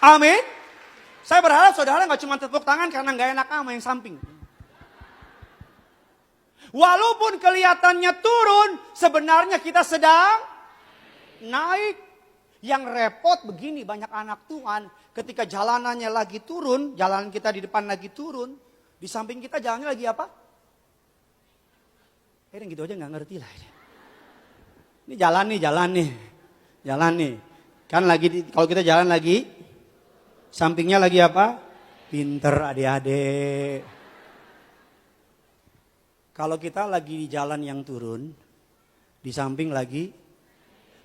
Amin. Saya berharap saudara nggak cuma tepuk tangan karena nggak enak sama yang samping. Walaupun kelihatannya turun, sebenarnya kita sedang naik. Yang repot begini, banyak anak Tuhan ketika jalanannya lagi turun, jalan kita di depan lagi turun, di samping kita jalannya lagi apa? Gitu aja nggak ngerti lah. Ini jalan nih. Kan lagi kalau kita jalan lagi, sampingnya lagi apa? Pinter adik-adik. Kalau kita lagi di jalan yang turun, di samping lagi,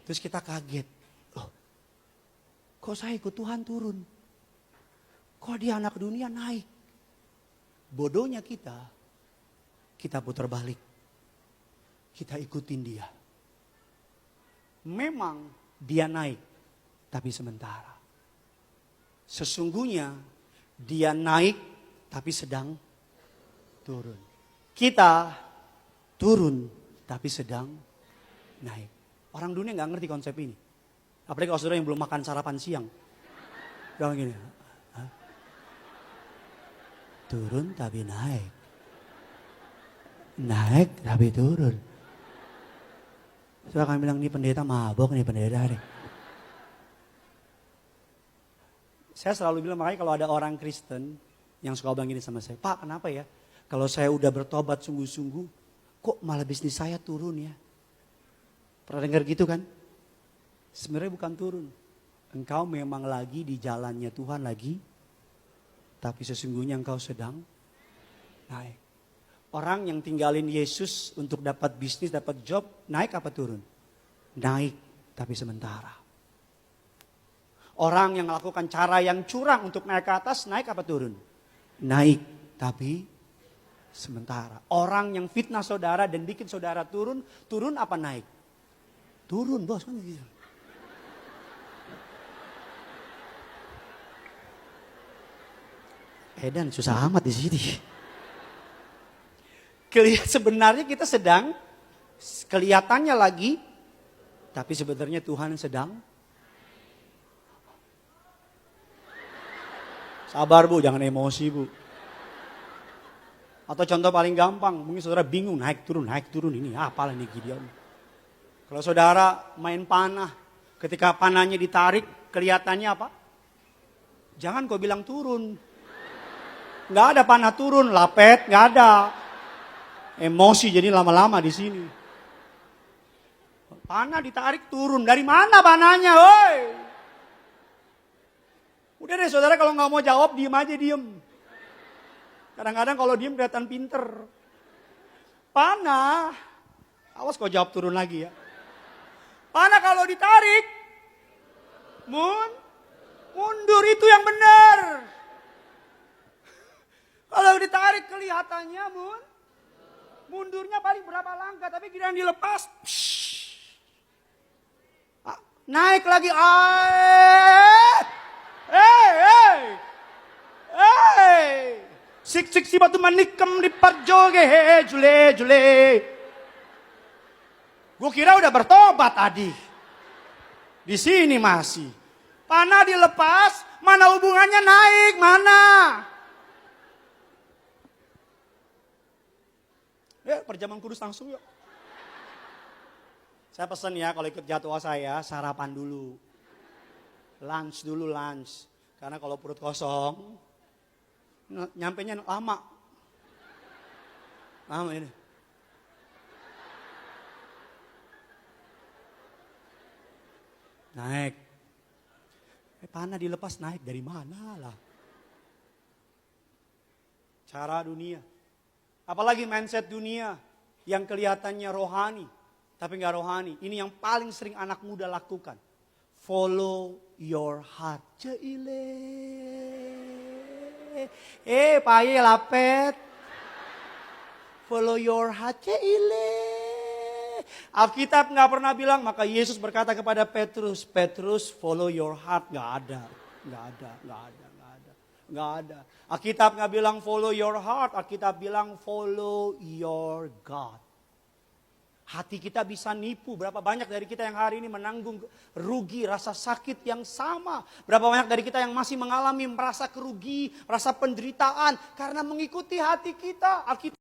terus kita kaget. Loh, kok saya ikut Tuhan turun? Kok dia anak dunia naik? Bodohnya kita putar balik. Kita ikutin dia. Memang dia naik, tapi sementara. Sesungguhnya dia naik, tapi sedang turun. Kita turun, tapi sedang naik. Orang dunia gak ngerti konsep ini. Apalagi kalau saudara yang belum makan sarapan siang. Jangan gini. Hah? Turun tapi naik. Naik tapi turun. Saudara akan bilang, ini pendeta mabok nih pendeta nih. Saya selalu bilang, makanya kalau ada orang Kristen yang suka bilang gini sama saya, Pak kenapa ya? Kalau saya udah bertobat sungguh-sungguh, kok malah bisnis saya turun ya? Pernah dengar gitu kan? Sebenarnya bukan turun. Engkau memang lagi di jalannya Tuhan lagi, tapi sesungguhnya engkau sedang naik. Orang yang tinggalin Yesus untuk dapat bisnis, dapat job, naik apa turun? Naik, tapi sementara. Orang yang melakukan cara yang curang untuk naik ke atas, naik apa turun? Naik, tapi sementara. Orang yang fitnah saudara dan bikin saudara turun, turun apa naik? Turun bos kan gitu. Edan susah amat di sini. Sebenarnya kita sedang, kelihatannya lagi, tapi sebenarnya Tuhan sedang. Sabar bu, jangan emosi bu. Atau contoh paling gampang, mungkin saudara bingung naik turun ini apalah ini Gideon. Kalau saudara main panah, ketika panahnya ditarik, kelihatannya apa? Jangan kau bilang turun. Nggak ada panah turun, lapet, nggak ada. Emosi jadi lama-lama di sini. Panah ditarik turun, dari mana panahnya, woi? Udah deh saudara kalau nggak mau jawab diem aja diem. Kadang-kadang kalau diem kelihatan pinter. Panah, awas kau jawab turun lagi ya. Panah kalau ditarik, mundur itu yang benar. Kalau ditarik kelihatannya mundurnya paling berapa langkah, tapi giliran dilepas, naik lagi. Sik si batu manikem di parjoge jule. Gue kira udah bertobat tadi. Di sini masih. Panah dilepas, mana hubungannya naik, mana? Ya, perjamuan kudus langsung yuk. Saya pesan ya kalau ikut jadwal saya, sarapan dulu. Lunch. Karena kalau perut kosong, nyampenya lama. Lama ini. Naik. Panah dilepas naik dari mana lah. Cara dunia. Apalagi mindset dunia yang kelihatannya rohani, tapi nggak rohani. Ini yang paling sering anak muda lakukan. Follow your heart. Ceile. Paye lapet. Follow your heart. Ceile. Alkitab nggak pernah bilang, maka Yesus berkata kepada Petrus, follow your heart. Nggak ada. Alkitab nggak bilang follow your heart, Alkitab bilang follow your God. Hati kita bisa nipu. Berapa banyak dari kita yang hari ini menanggung rugi, rasa sakit yang sama. Berapa banyak dari kita yang masih mengalami merasa kerugi, merasa penderitaan. Karena mengikuti hati kita. Alkitab